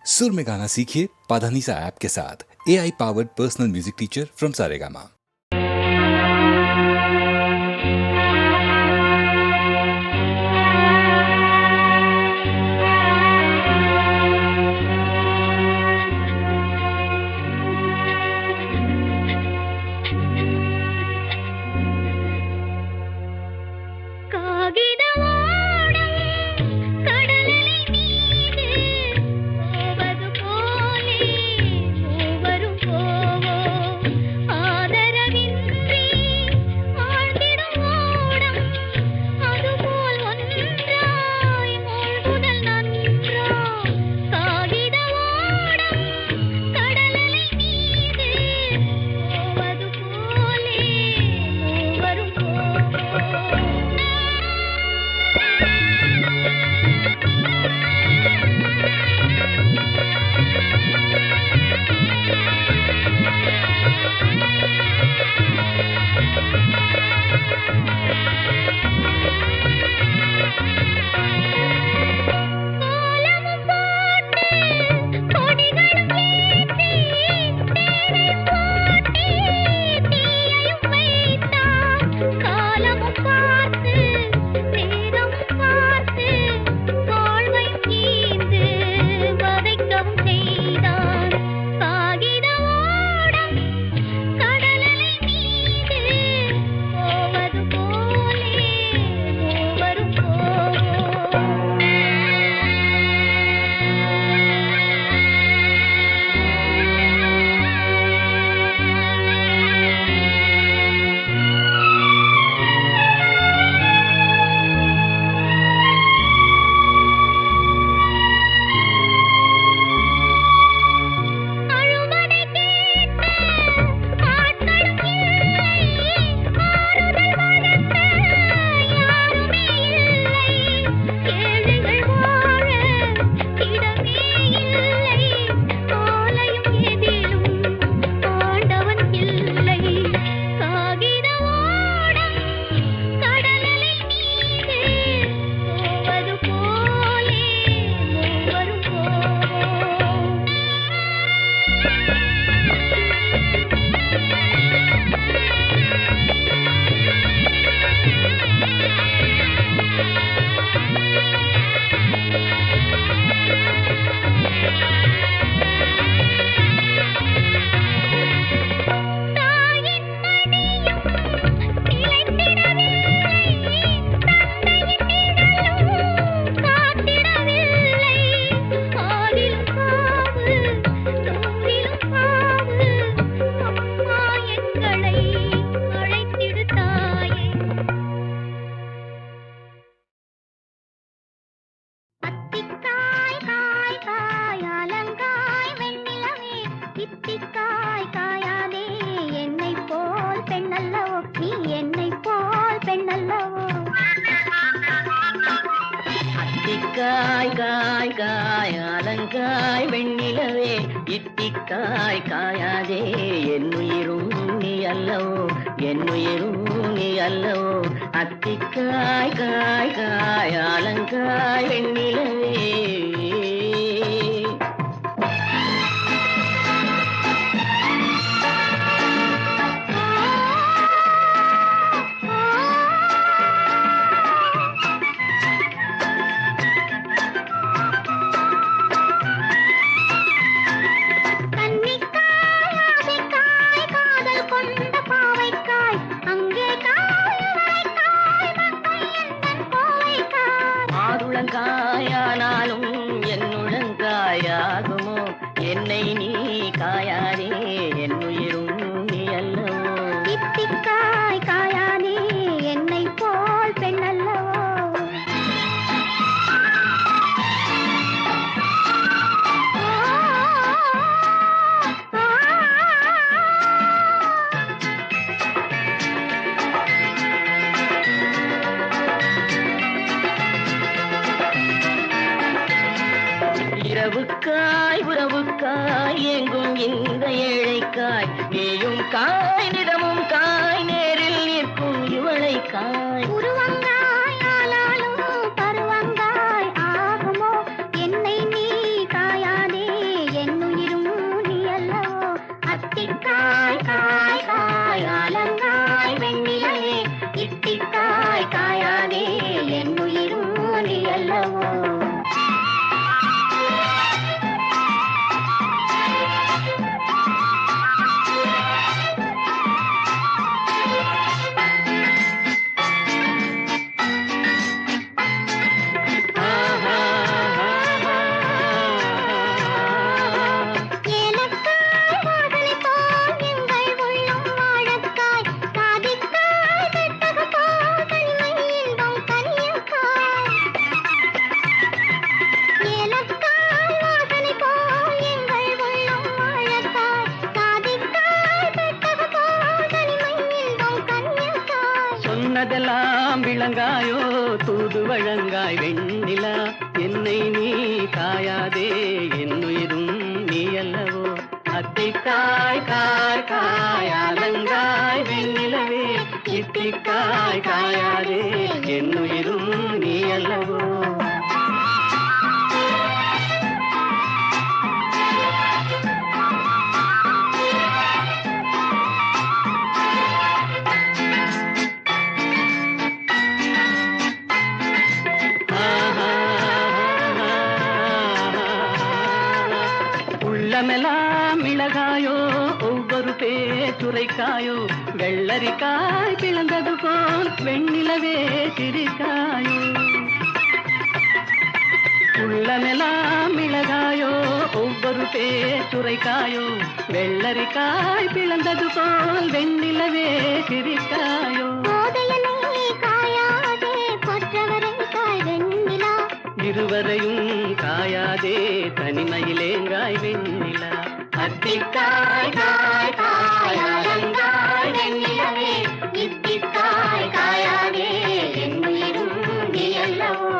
सुर में गाना सीखिए पाधानीसा ऐप के साथ। AI powered personal music teacher from Saregama. காய் காய் காய் அலங்காய் வெண்ணிலவே இட்டிக்காய் காயாதே என்னுயிரும் நீ அல்லவோ என்னுயிரும் நீ அல்லவோ அத்திக்காய் காய் காய் அலங்காய் வெண்ணிலவே காயானாலும் என்னுடன் காயாகுமோ என்னை நீ காயாதே என்னுயிரும் நீ அல்லவோ இத்திக்காய் காயாதே என்னை போல் பெண் அல்லவோ இரவுக்காய் உறவுக்காய் எங்கும் இந்த ஏழைக்காய் நீயும் காய் நிறமும் காய் நேரில் நிற்கும் இவளை காய் உருவங்காய் ஆனாலும் பருவங்காய் ஆகுமோ என்னை நீ காயாதே போதெல்லாம் விளங்காயோ தூது வழங்காய் வெண்ணிலா என்னை நீ காயாதே என்னுயிரும் நீ அல்லவோ அத்திக்காய் காய் காயாலங்காய் வெண்ணிலவே இத்திக்காய் காயாதே என்னுயிரும் நீ அல்லவோ உள்ளமெல்லாம் மிளகாயோ ஒவ்வொரு பேச்சுரைக்காயோ வெள்ளரிக்காய் பிளந்தது போல் வெண்ணிலவே சிரிக்காயோ உள்ளமெல்லாம் மிளகாயோ ஒவ்வொரு பேச்சுரைக்காயோ வெள்ளரிக்காய் பிளந்தது போல் வெண்ணிலவே சிரிக்காயோ இருவரையும் காயாதே தனிமையிலேங்காய் வெண்ணிலா அத்திக்காய் காய் காயாலங்காய் வெண்ணிலவே இத்திக்காய் காயாதே என்னுயிரும் நீ அல்லவோ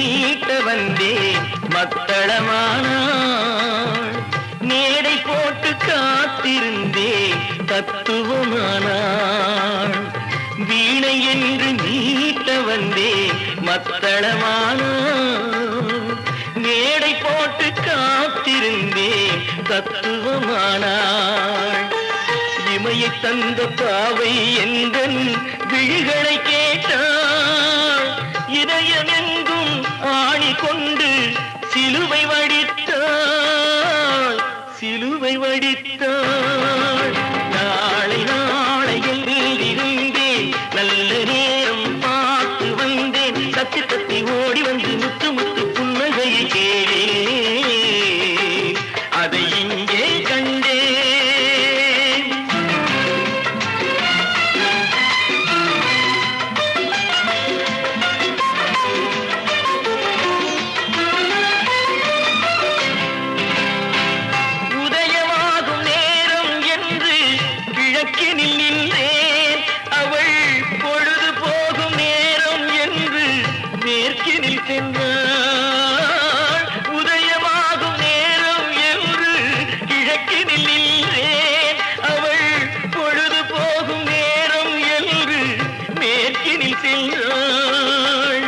நீட்ட வந்தே மத்தளமானாள். மேடை போட்டு காத்திருந்தே தத்துவமானாள். வீணை என்று நீட்ட வந்தே மத்தளமானாள். மேடை போட்டு காத்திருந்தே தத்துவமானாள். இமையை தந்த பாவை எந்தன் விழிகளை கேட்டாள். இதயமெங்கும் ஆணி கொண்டு சிலுவை வடித்தாள். சிலுவை வடித்தாள். நாளை நாளை இருந்தேன், நல்ல நேரம் பார்த்து வந்தேன். தத்தி தத்தி ஓடி வந்து முத்து முத்து புன்னகையை கேளேன். அதை இங்கே கண்டேன். உதயமாகும் நேரம் என்று கிழக்கினில் நின்றேன். அவள் பொழுது போகும் நேரம் என்று மேற்கினில் சென்றாள். உதயமாகும் நேரம் என்று கிழக்கினில் நின்றேன். அவள் பொழுது போகும் நேரம் என்று மேற்கினில் சென்றாள்.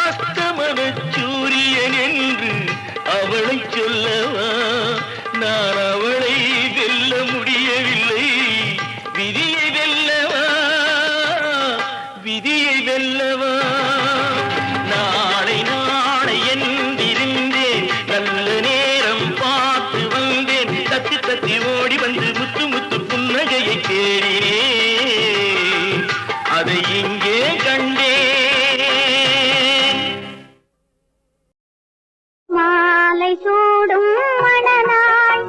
அஸ்தமன சூரியன் என்று அவளை சொல்லவா, நான் அவளை வெல்ல முடியவில்லை. விதியை வெல்லவா, விதியை வெல்லவா. நாளை நாளை என்றிருந்தேன், நல்ல நேரம் பார்த்து வந்தேன். தத்தி தத்தி ஓடி வந்து முத்து முத்து புன்னகையை கேளேன். அதை இங்கே கண்டேன். மாலை சூடும் மணநாள்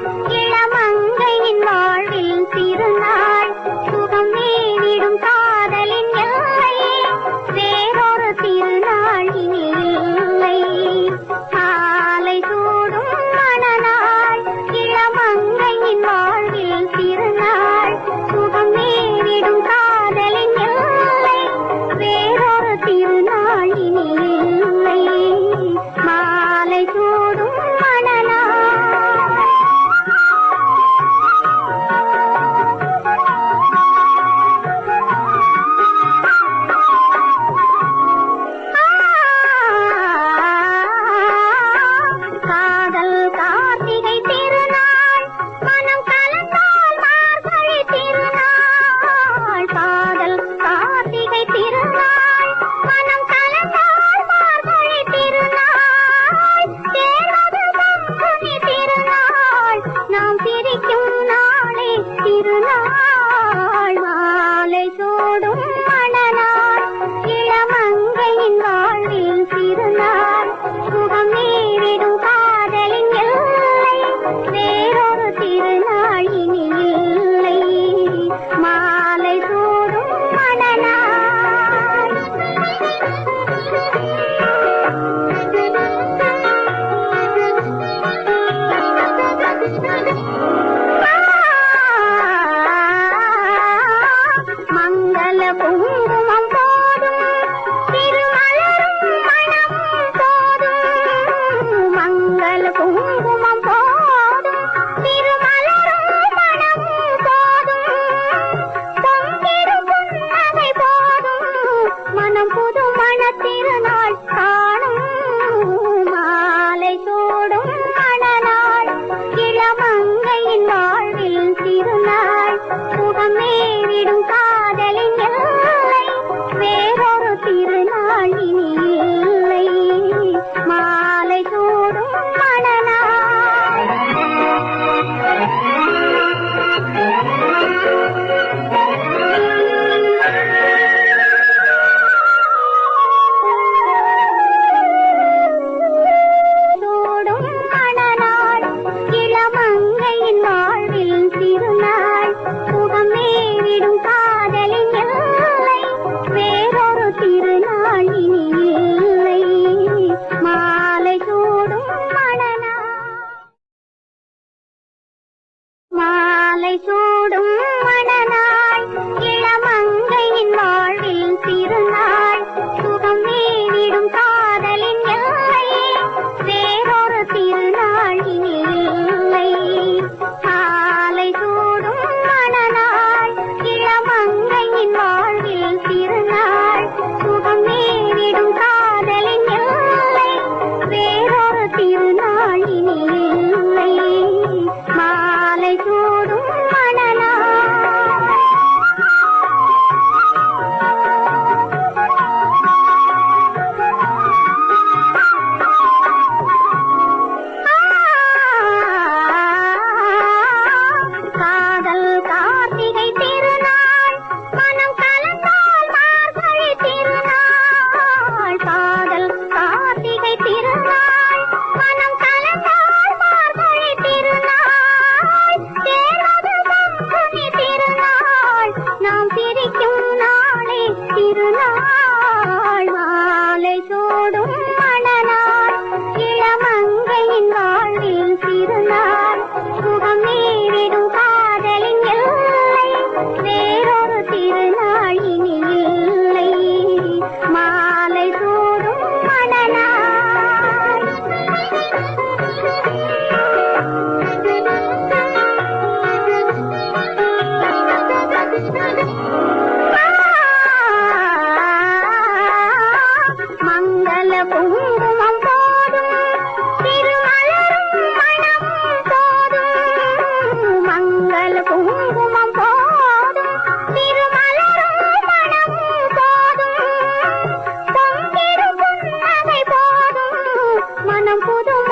புது